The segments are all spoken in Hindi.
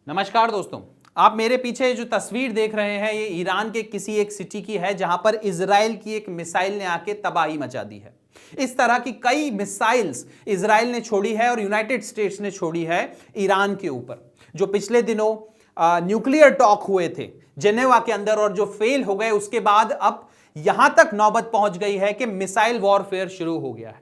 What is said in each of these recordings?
नमस्कार दोस्तों, आप मेरे पीछे जो तस्वीर देख रहे हैं ये ईरान के किसी एक सिटी की है जहां पर इजराइल की एक मिसाइल ने आके तबाही मचा दी है। इस तरह की कई मिसाइल्स इजराइल ने छोड़ी है और यूनाइटेड स्टेट्स ने छोड़ी है ईरान के ऊपर। जो पिछले दिनों न्यूक्लियर टॉक हुए थे जेनेवा के अंदर और जो फेल हो गए, उसके बाद अब यहां तक नौबत पहुंच गई है कि मिसाइल वॉरफेयर शुरू हो गया है।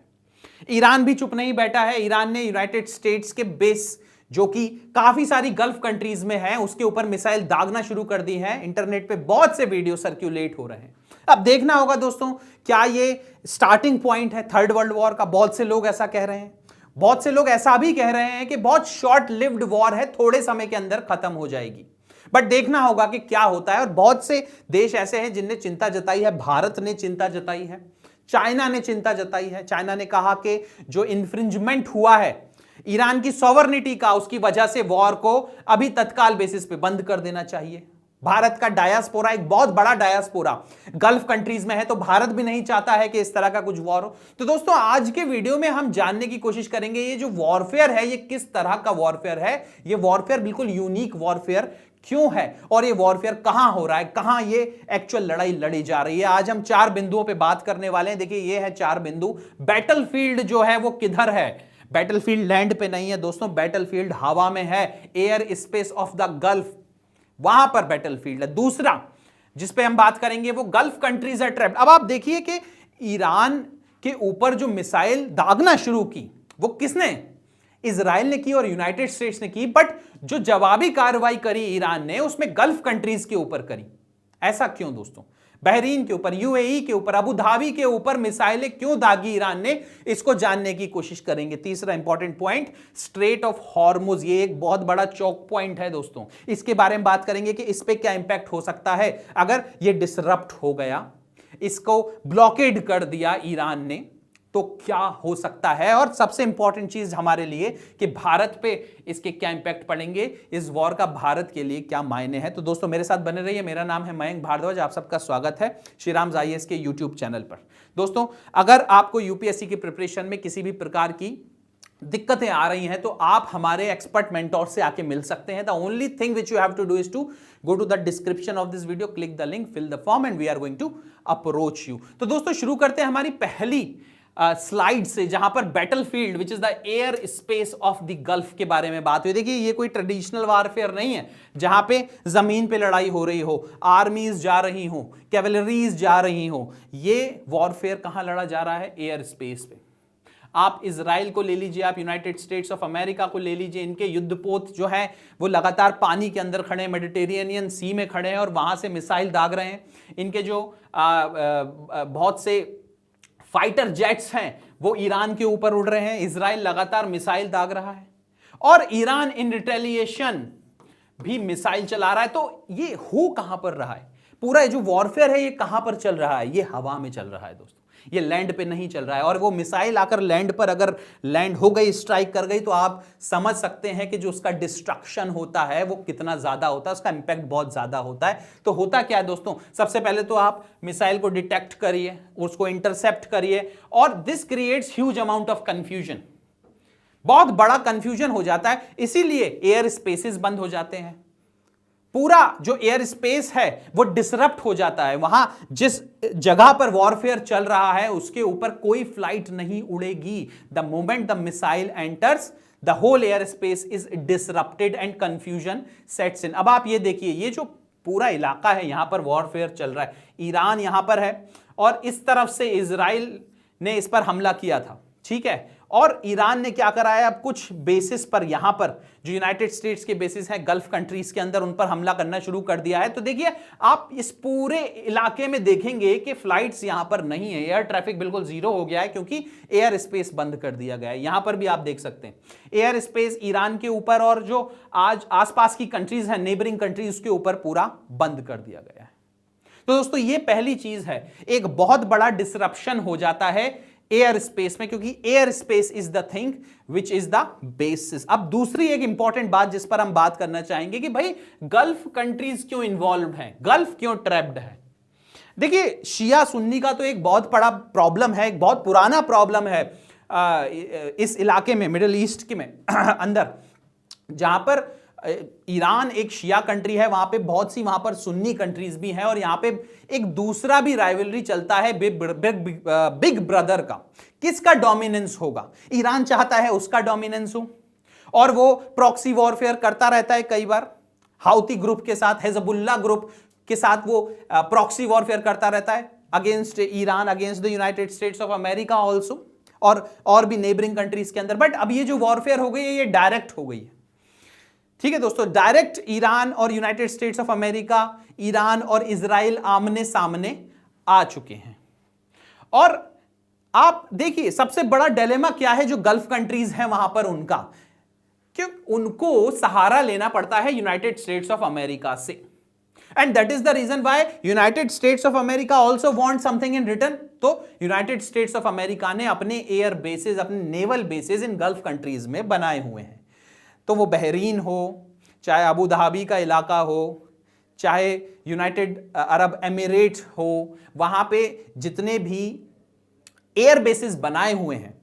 ईरान भी चुप नहीं बैठा है। ईरान ने यूनाइटेड स्टेट्स के बेस जो कि काफी सारी गल्फ कंट्रीज में है उसके ऊपर मिसाइल दागना शुरू कर दी है। इंटरनेट पे बहुत से वीडियो सर्कुलेट हो रहे हैं। अब देखना होगा दोस्तों, क्या ये स्टार्टिंग पॉइंट है थर्ड वर्ल्ड वॉर का? बहुत से लोग ऐसा कह रहे हैं। बहुत से लोग ऐसा भी कह रहे हैं कि बहुत शॉर्ट लिव्ड वॉर है, थोड़े समय के अंदर खत्म हो जाएगी। बट देखना होगा कि क्या होता है। और बहुत से देश ऐसे हैं जिनने चिंता जताई है। भारत ने चिंता जताई है, चाइना ने चिंता जताई है। चाइना ने कहा कि जो इन्फ्रिंजमेंट हुआ है ईरान की सॉवरनिटी का, उसकी वजह से वॉर को अभी तत्काल बेसिस पे बंद कर देना चाहिए। भारत का डायस्पोरा, एक बहुत बड़ा डायस्पोरा गल्फ कंट्रीज में है, तो भारत भी नहीं चाहता है कि इस तरह का कुछ वॉर हो। तो दोस्तों, आज के वीडियो में हम जानने की कोशिश करेंगे ये जो वॉरफेयर है ये किस तरह का वॉरफेयर है। ये वॉरफेयर बिल्कुल यूनिक वॉरफेयर क्यों है और ये वॉरफेयर कहां हो रहा है, कहां ये एक्चुअल लड़ाई लड़ी जा रही है। आज हम 4 बिंदुओं पे बात करने वाले हैं। देखिए, ये है 4 बिंदु। बैटलफील्ड जो है वो किधर है? बैटलफील्ड लैंड पे नहीं है दोस्तों, बैटलफील्ड हवा में है। Air space of the gulf, वहां पर बैटलफील्ड है। दूसरा जिस पे हम बात करेंगे वो गल्फ कंट्रीज है ट्रैप्ड। अब आप देखिए कि ईरान के ऊपर जो मिसाइल दागना शुरू की वो किसने? इजराइल ने की और यूनाइटेड स्टेट्स ने की। बट जो जवाबी कार्रवाई करी ईरान ने उसमें गल्फ कंट्रीज के ऊपर करी। ऐसा क्यों दोस्तों? बहरीन के ऊपर, यूएई के ऊपर, अबू धाबी के ऊपर मिसाइलें क्यों दागी ईरान ने, इसको जानने की कोशिश करेंगे। तीसरा important point, straight of Hormuz, ये एक बहुत बड़ा चौक पॉइंट है दोस्तों। इसके बारे में बात करेंगे कि इस पे क्या इंपैक्ट हो सकता है अगर ये डिसरप्ट हो गया, इसको ब्लॉकेड कर दिया ईरान ने, तो क्या हो सकता है। और सबसे इंपॉर्टेंट चीज हमारे लिए कि भारत पे इसके क्या इंपैक्ट पड़ेंगे, इस वॉर का भारत के लिए क्या मायने हैं। तो दोस्तों, मेरे साथ बने रहिए। मेरा नाम है मयंक भारद्वाज, आप सबका स्वागत है श्रीराम IAS के यूट्यूब चैनल पर। दोस्तों, अगर आपको यूपीएससी की प्रिपरेशन में किसी भी प्रकार की दिक्कतें आ रही हैं तो आप हमारे एक्सपर्ट मेंटोर से आके मिल सकते हैं। The only thing which you have to do is to go to the description of this video, click the link, fill the form and we are going to approach you. तो दोस्तों, शुरू करते हैं हमारी पहली स्लाइड से, जहां पर battlefield which is the air space of the gulf के बारे में बात हुई। देखिए, ये कोई ट्रेडिशनल वारफेयर नहीं है जहां पे जमीन पे लड़ाई हो रही हो, आर्मीज जा रही हो, कैवलरीज जा रही हो। ये वॉरफेयर कहां लड़ा जा रहा है? एयर स्पेस पे। आप इजराइल को ले लीजिए, आप यूनाइटेड स्टेट्स ऑफ अमेरिका को ले लीजिए, इनके युद्धपोत जो है वो लगातार पानी के अंदर खड़े हैं, मेडिटेरियन सी में खड़े हैं और वहां से मिसाइल दाग रहे हैं। इनके जो बहुत से फाइटर जेट्स हैं वो ईरान के ऊपर उड़ रहे हैं। इजराइल लगातार मिसाइल दाग रहा है और ईरान इन रिटेलिएशन भी मिसाइल चला रहा है। तो ये हो कहां पर रहा है? पूरा जो वॉरफेयर है ये कहां पर चल रहा है? ये हवा में चल रहा है दोस्तों, ये लैंड पे नहीं चल रहा है। और वो मिसाइल आकर लैंड पर अगर लैंड हो गई, स्ट्राइक कर गई, तो आप समझ सकते हैं कि जो उसका डिस्ट्रक्शन होता है वो कितना ज्यादा होता है, उसका इंपैक्ट बहुत ज्यादा होता है। तो होता क्या है दोस्तों, सबसे पहले तो आप मिसाइल को डिटेक्ट करिए, उसको इंटरसेप्ट करिए, और this creates huge amount of confusion. बहुत बड़ा कंफ्यूजन हो जाता है, इसीलिए एयर स्पेसेस बंद हो जाते हैं। पूरा जो एयर स्पेस है वो डिसरप्ट हो जाता है। वहां जिस जगह पर वॉरफेयर चल रहा है उसके ऊपर कोई फ्लाइट नहीं उड़ेगी। The moment the missile enters, the whole air space is disrupted and confusion sets in. अब आप ये देखिए, ये जो पूरा इलाका है यहां पर वॉरफेयर चल रहा है, ईरान यहां पर है और इस तरफ से इजराइल ने इस पर हमला किया था, ठीक है। और ईरान ने क्या करा है, अब कुछ बेसिस पर यहां पर जो यूनाइटेड स्टेट्स के बेसिस हैं गल्फ कंट्रीज के अंदर, उन पर हमला करना शुरू कर दिया है। तो देखिए, आप इस पूरे इलाके में देखेंगे कि फ्लाइट्स यहां पर नहीं है, एयर ट्रैफिक बिल्कुल जीरो हो गया है क्योंकि एयर स्पेस बंद कर दिया गया है। यहां पर भी आप देख सकते हैं एयर स्पेस ईरान के ऊपर और जो आज आसपास की कंट्रीज हैं, नेबरिंग कंट्रीज के ऊपर पूरा बंद कर दिया गया है। तो दोस्तों, ये पहली चीज है, एक बहुत बड़ा डिसरप्शन हो जाता है एयर स्पेस में, क्योंकि air space is the thing which is the basis. अब दूसरी एक इंपॉर्टेंट बात जिस पर हम बात करना चाहेंगे कि भाई गल्फ कंट्रीज क्यों इन्वॉल्व हैं, गल्फ क्यों ट्रैप्ड है। देखिए शिया सुन्नी का तो एक बहुत बड़ा प्रॉब्लम है, एक बहुत पुराना प्रॉब्लम है इस इलाके में, मिडिल ईस्ट के में अंदर, जहां पर ईरान एक शिया कंट्री है, वहां पे बहुत सी वहां पर सुन्नी कंट्रीज भी हैं, और यहां पे एक दूसरा भी राइवलरी चलता है बिग ब्रदर का। किसका डोमिनेंस होगा? ईरान चाहता है उसका डोमिनेंस हो, और वो प्रॉक्सी वॉरफेयर करता रहता है कई बार, हाउती ग्रुप के साथ, हिजबुल्लाह ग्रुप के साथ वो प्रॉक्सी वॉरफेयर करता रहता है against Iran, against the United States of America also, और भी नेबरिंग कंट्रीज के अंदर। बट अब ये जो वॉरफेयर हो गई है ये डायरेक्ट हो गई है। ठीक है दोस्तों, डायरेक्ट ईरान और United States of America, Iran और इजराइल आमने सामने आ चुके हैं। और आप देखिए सबसे बड़ा डिलेमा क्या है जो गल्फ कंट्रीज हैं वहां पर उनका, कि उनको सहारा लेना पड़ता है यूनाइटेड स्टेट्स ऑफ अमेरिका से, and that is the reason why United States of America also want something in return. तो यूनाइटेड स्टेट्स ऑफ अमेरिका ने अपने एयर बेसेस, अपने naval bases in Gulf countries में बनाए हुए हैं। तो वो बहरीन हो, चाहे अबू धाबी का इलाका हो, चाहे यूनाइटेड अरब एमिरेट्स हो, वहां पे जितने भी एयर बेसेस बनाए हुए हैं,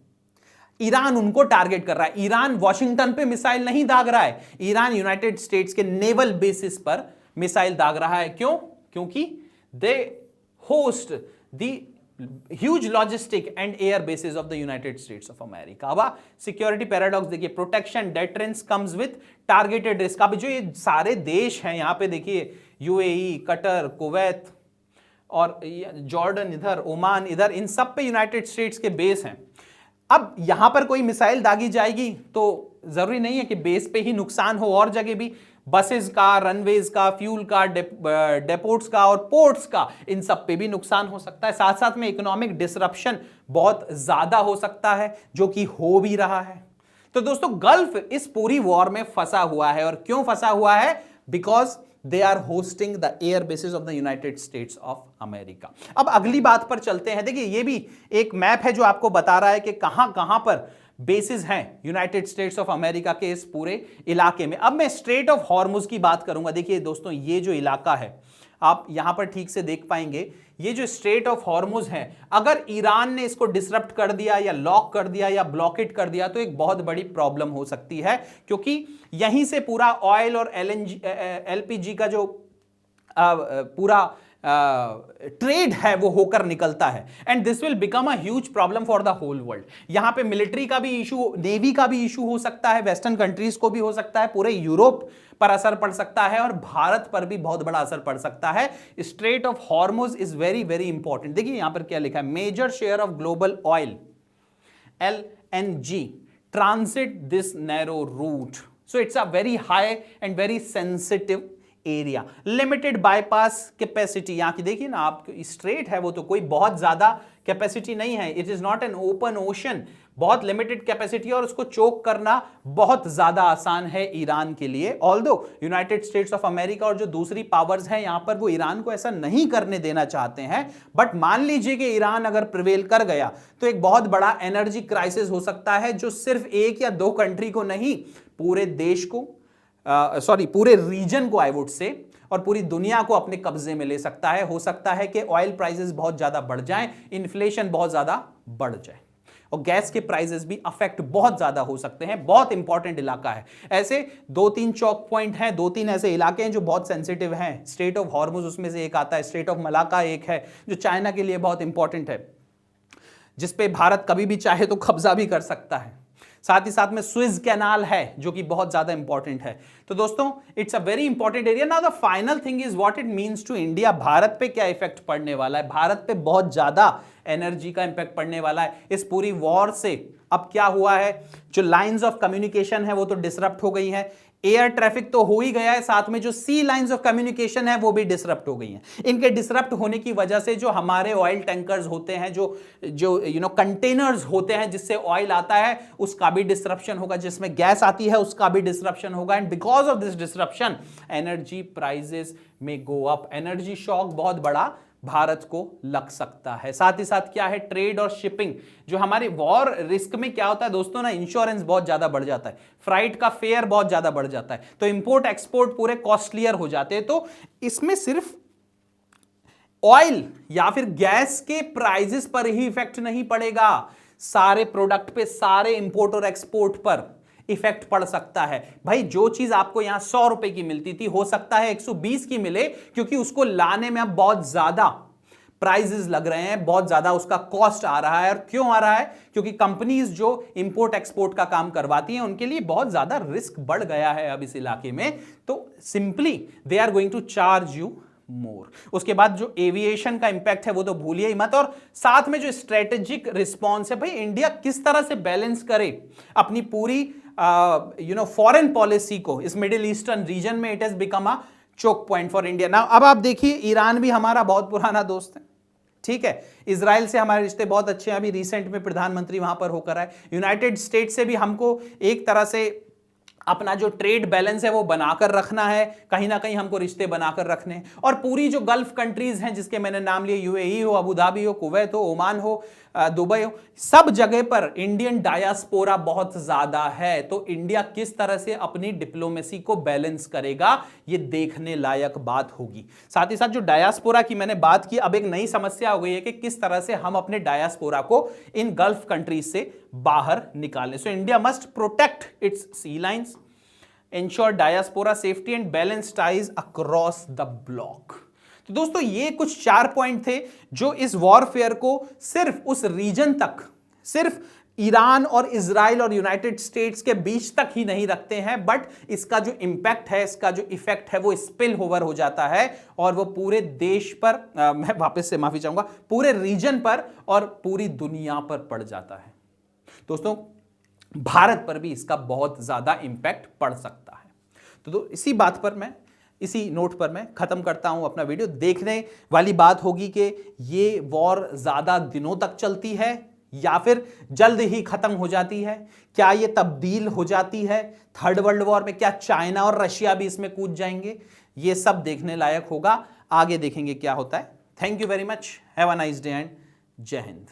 ईरान उनको टारगेट कर रहा है। ईरान वॉशिंगटन पे मिसाइल नहीं दाग रहा है, ईरान यूनाइटेड स्टेट्स के नेवल बेसिस पर मिसाइल दाग रहा है। क्यों? क्योंकि they host the huge logistic and air bases of the United States of America. अब सिक्योरिटी पैराडॉक्स देखिए, protection deterrence comes with targeted risk. अब जो ये सारे देश हैं यहां पे देखिए, यूएई, कतर, कुवैत और जॉर्डन इधर, ओमान इधर, इन सब पे यूनाइटेड स्टेट्स के बेस हैं। अब यहां पर कोई मिसाइल दागी जाएगी तो जरूरी नहीं है कि बेस पे ही नुकसान हो, और जगह भी बसेस का, रनवेज का, फ्यूल का, डेपोर्ट्स का और पोर्ट्स का, इन सब पे भी नुकसान हो सकता है। साथ साथ में इकोनॉमिक डिसरप्शन बहुत ज्यादा हो सकता है, जो कि हो भी रहा है। तो दोस्तों गल्फ इस पूरी वॉर में फंसा हुआ है, और क्यों फंसा हुआ है? Because they are hosting the air bases of the United States of America. अब अगली बात पर चलते हैं। देखिए ये भी एक मैप है जो आपको बता रहा है कि कहां कहां पर बेसिस हैं यूनाइटेड स्टेट्स ऑफ अमेरिका के इस पूरे इलाके में। अब मैं स्ट्रेट ऑफ हॉर्मुज की बात करूंगा। देखिए दोस्तों, ये जो इलाका है आप यहां पर ठीक से देख पाएंगे, ये जो स्ट्रेट ऑफ हॉर्मुज है, अगर ईरान ने इसको डिसरप्ट कर दिया या लॉक कर दिया या ब्लॉकेट कर दिया तो एक बहुत बड़ी प्रॉब्लम हो सकती है, क्योंकि यहीं से पूरा ऑयल और एलपीजी का जो पूरा ट्रेड है वो होकर निकलता है, and this will become a huge problem for the whole world. यहां पे मिलिट्री का भी इशू, नेवी का भी इशू हो सकता है, वेस्टर्न कंट्रीज को भी हो सकता है, पूरे यूरोप पर असर पड़ सकता है, और भारत पर भी बहुत बड़ा असर पड़ सकता है। Strait of Hormuz is very very important. देखिए यहां पर क्या लिखा है, major share of global oil LNG transit this narrow route, so it's a very high and very sensitive area. Limited bypass capacity, यहां की देखिए ना आप, स्ट्रेट है वो तो कोई बहुत ज्यादा कैपेसिटी नहीं है, it is not an open ocean, बहुत लिमिटेड कैपेसिटी, और उसको चोक करना बहुत ज्यादा आसान है ईरान के लिए। Although United States of America और जो दूसरी पावर्स हैं यहां पर वो ईरान को ऐसा नहीं करने देना चाहते हैं, बट मान लीजिए कि ईरान अगर प्रिवेल कर गया तो एक बहुत बड़ा एनर्जी क्राइसिस हो सकता है, जो सिर्फ एक या दो कंट्री को नहीं, पूरे देश को, पूरे रीजन को आई वुड से, और पूरी दुनिया को अपने कब्जे में ले सकता है। हो सकता है कि ऑयल प्राइसेस बहुत ज्यादा बढ़ जाएं, इन्फ्लेशन बहुत ज्यादा बढ़ जाए, और गैस के प्राइसेस भी अफेक्ट बहुत ज्यादा हो सकते हैं। बहुत इंपॉर्टेंट इलाका है। ऐसे 2-3 चौक पॉइंट हैं, 2-3 ऐसे इलाके हैं जो बहुत सेंसिटिव हैं। स्ट्रेट ऑफ हॉर्मुज उसमें से एक आता है, स्ट्रेट ऑफ मलाका एक है जो चाइना के लिए बहुत इंपॉर्टेंट है, जिसपे भारत कभी भी चाहे तो कब्जा भी कर सकता है। साथ ही साथ में स्विज कैनाल है जो कि बहुत ज्यादा इंपॉर्टेंट है। तो दोस्तों it's a very important area. Now the final thing is what it means to India. Bharat पे क्या इफेक्ट पड़ने वाला है? भारत पे बहुत ज्यादा एनर्जी का इंपैक्ट पड़ने वाला है इस पूरी वॉर से। अब क्या हुआ है, जो लाइंस ऑफ कम्युनिकेशन है वो तो डिसरप्ट हो गई है, एयर ट्रैफिक तो हो ही गया है, साथ में जो सी लाइंस ऑफ कम्युनिकेशन है वो भी डिसरप्ट हो गई हैं। इनके डिसरप्ट होने की वजह से जो हमारे ऑयल टैंकर्स होते हैं, जो कंटेनर्स होते हैं जिससे ऑयल आता है, उसका भी डिसरप्शन होगा, जिसमें गैस आती है उसका भी डिसरप्शन होगा, and because of this disruption energy prices में गो अप। एनर्जी शॉक बहुत बड़ा भारत को लग सकता है। साथ ही साथ क्या है, ट्रेड और शिपिंग, जो हमारी वॉर रिस्क में क्या होता है दोस्तों ना, इंश्योरेंस बहुत ज्यादा बढ़ जाता है, फ्राइट का फेयर बहुत ज्यादा बढ़ जाता है, तो इंपोर्ट एक्सपोर्ट पूरे कॉस्टलियर हो जाते हैं। तो इसमें सिर्फ ऑयल या फिर गैस के प्राइजेस पर ही इफेक्ट नहीं पड़ेगा, सारे प्रोडक्ट पे, सारे इंपोर्ट और एक्सपोर्ट पर इफेक्ट पड़ सकता है। भाई जो चीज आपको यहां 100 रुपए की मिलती थी हो सकता है 120 की मिले, क्योंकि उसको लाने में अब बहुत ज्यादा प्राइजेस लग रहे हैं, बहुत ज्यादा उसका कॉस्ट आ रहा है। और क्यों आ रहा है? क्योंकि कंपनीज जो इंपोर्ट एक्सपोर्ट का काम करवाती हैं उनके लिए बहुत ज्यादा रिस्क बढ़ गया है अब इस इलाके में, तो simply they are going to charge you more. उसके बाद जो एविएशन का इंपैक्ट है वो तो भूलिए ही मत, और साथ में जो स्ट्रेटेजिक रिस्पॉन्स है, भाई इंडिया किस तरह से बैलेंस करे अपनी पूरी फॉरेन पॉलिसी को इस मिडिल ईस्टर्न रीजन में। It has become a choke point for India. Now अब आप देखिए, ईरान भी हमारा बहुत पुराना दोस्त है, ठीक है। इजराइल से हमारे रिश्ते बहुत अच्छे हैं, अभी रिसेंट में प्रधानमंत्री वहां पर होकर आए। यूनाइटेड स्टेट्स से भी हमको एक तरह से अपना जो ट्रेड बैलेंस है वो बनाकर रखना है, कहीं ना कहीं हमको रिश्ते बनाकर रखने हैं। और पूरी जो गल्फ कंट्रीज हैं जिसके मैंने नाम लिए, यूएई हो, अबू धाबी हो, कुवैत हो, ओमान हो, दुबई हो, सब जगह पर इंडियन डायस्पोरा बहुत ज्यादा है। तो इंडिया किस तरह से अपनी डिप्लोमेसी को बैलेंस करेगा, ये देखने लायक बात होगी। साथ ही साथ जो डायस्पोरा की मैंने बात की, अब एक नई समस्या हो गई है कि किस तरह से हम अपने डायस्पोरा को इन गल्फ कंट्रीज से बाहर निकालें। So India must protect its sea lines, ensure diaspora safety and balance ties across the block। तो दोस्तों ये कुछ 4 पॉइंट थे जो इस वॉरफेयर को सिर्फ उस रीजन तक, सिर्फ ईरान और इजराइल और यूनाइटेड स्टेट्स के बीच तक ही नहीं रखते हैं, बट इसका जो इंपैक्ट है, इसका जो इफेक्ट है वो स्पिल ओवर हो जाता है और वो पूरे देश पर, मैं वापस से माफी चाहूंगा, पूरे रीजन पर और पूरी दुनिया पर पड़ जाता है। दोस्तों भारत पर भी इसका बहुत ज्यादा इंपैक्ट पड़ सकता है। तो इसी बात पर मैं, इसी नोट पर मैं खत्म करता हूं अपना वीडियो। देखने वाली बात होगी कि ये वॉर ज्यादा दिनों तक चलती है या फिर जल्द ही खत्म हो जाती है। क्या ये तब्दील हो जाती है थर्ड वर्ल्ड वॉर में? क्या चाइना और रशिया भी इसमें कूद जाएंगे? ये सब देखने लायक होगा, आगे देखेंगे क्या होता है। Thank you very much, have a nice day and जय हिंद।